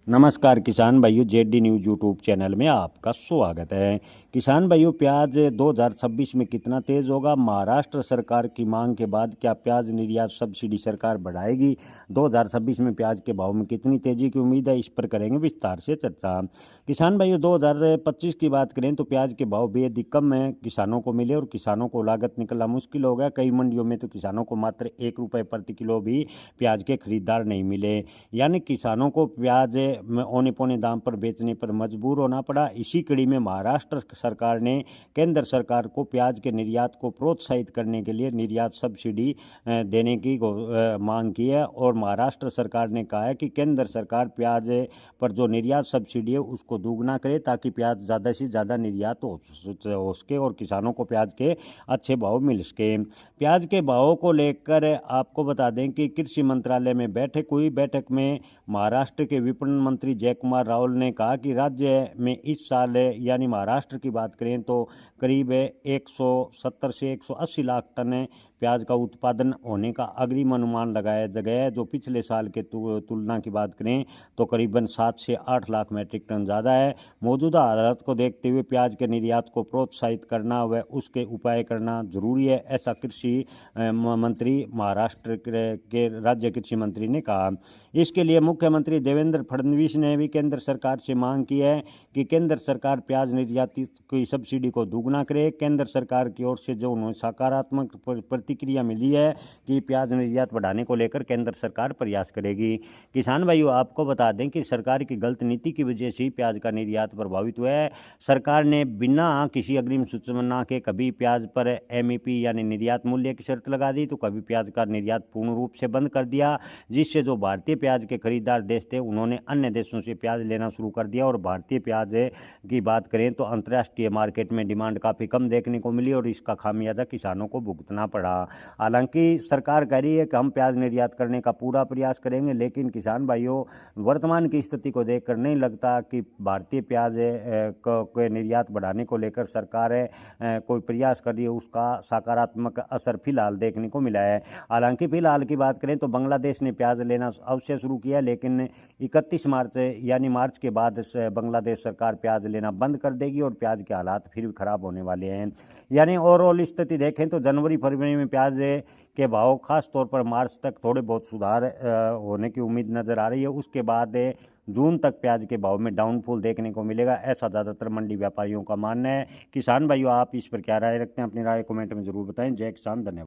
नमस्कार किसान भाइयों, जेडी न्यूज़ यूट्यूब चैनल में आपका स्वागत है। किसान भाइयों, प्याज 2026 में कितना तेज़ होगा? महाराष्ट्र सरकार की मांग के बाद क्या प्याज निर्यात सब्सिडी सरकार बढ़ाएगी? 2026 में प्याज के भाव में कितनी तेज़ी की उम्मीद है? इस पर करेंगे विस्तार से चर्चा। किसान भाइयों, 2025 की बात करें तो प्याज के भाव बेहद ही कम है किसानों को मिले और किसानों को लागत निकलना मुश्किल हो गया। कई मंडियों में तो किसानों को मात्र 1 रुपये प्रति किलो भी प्याज के खरीदार नहीं मिले, यानी किसानों को प्याज औने पौने दाम पर बेचने पर मजबूर होना पड़ा। इसी कड़ी में महाराष्ट्र सरकार ने केंद्र सरकार को प्याज के निर्यात को प्रोत्साहित करने के लिए निर्यात सब्सिडी देने की मांग की है और महाराष्ट्र सरकार ने कहा है कि केंद्र सरकार प्याज पर जो निर्यात सब्सिडी है उसको दोगुना करे ताकि प्याज ज़्यादा से ज़्यादा निर्यात हो सके और किसानों को प्याज के अच्छे भाव मिल सके। प्याज के भावों को लेकर आपको बता दें कि कृषि मंत्रालय में बैठक हुई। बैठक में महाराष्ट्र के विपणन मंत्री जयकुमार रावल ने कहा कि राज्य में इस साल यानी महाराष्ट्र की बात करें तो करीब 170 से 180 लाख टन प्याज का उत्पादन होने का अग्रिम अनुमान लगाया गया है, जो पिछले साल के तुलना की बात करें तो करीबन 7 से 8 लाख मैट्रिक टन ज़्यादा है। मौजूदा हालात को देखते हुए प्याज के निर्यात को प्रोत्साहित करना व उसके उपाय करना जरूरी है, ऐसा कृषि मंत्री महाराष्ट्र के राज्य कृषि मंत्री ने कहा। इसके लिए मुख्यमंत्री देवेंद्र फडणवीस ने भी केंद्र सरकार से मांग की है कि केंद्र सरकार प्याज निर्यात की सब्सिडी को दोगुना करे। केंद्र सरकार की ओर से जो उन्हें सकारात्मक प्रतिक्रिया मिली है कि प्याज निर्यात बढ़ाने को लेकर केंद्र सरकार प्रयास करेगी। किसान भाइयों, आपको बता दें कि सरकार की गलत नीति की वजह से ही प्याज का निर्यात प्रभावित हुआ है। सरकार ने बिना किसी अग्रिम सूचना के कभी प्याज पर एमईपी यानी निर्यात मूल्य की शर्त लगा दी, तो कभी प्याज का निर्यात पूर्ण रूप से बंद कर दिया, जिससे जो भारतीय प्याज के खरीदार देश थे उन्होंने अन्य देशों से प्याज लेना शुरू कर दिया और भारतीय प्याज की बात करें तो अंतर्राष्ट्रीय मार्केट में डिमांड काफ़ी कम देखने को मिली और इसका खामियाजा किसानों को भुगतना पड़ा। हालांकि सरकार कह रही है कि हम प्याज निर्यात करने का पूरा प्रयास करेंगे, लेकिन किसान भाइयों, वर्तमान की स्थिति को देखकर नहीं लगता कि भारतीय प्याज के निर्यात बढ़ाने को लेकर सरकार कोई प्रयास कर रही है, उसका सकारात्मक असर फिलहाल देखने को मिला है। हालांकि फिलहाल की बात करें तो बांग्लादेश ने प्याज लेना अवश्य शुरू किया, लेकिन 31 मार्च यानी मार्च के बाद बांग्लादेश सरकार प्याज लेना बंद कर देगी और प्याज के हालात फिर खराब होने वाले हैं। यानी ओवरऑल स्थिति देखें तो जनवरी फरवरी में प्याज के भाव खास तौर पर मार्च तक थोड़े बहुत सुधार होने की उम्मीद नज़र आ रही है। उसके बाद जून तक प्याज के भाव में डाउनफॉल देखने को मिलेगा, ऐसा ज़्यादातर मंडी व्यापारियों का मानना है। किसान भाइयों, आप इस पर क्या राय रखते हैं? अपनी राय कमेंट में जरूर बताएं। जय किसान, धन्यवाद।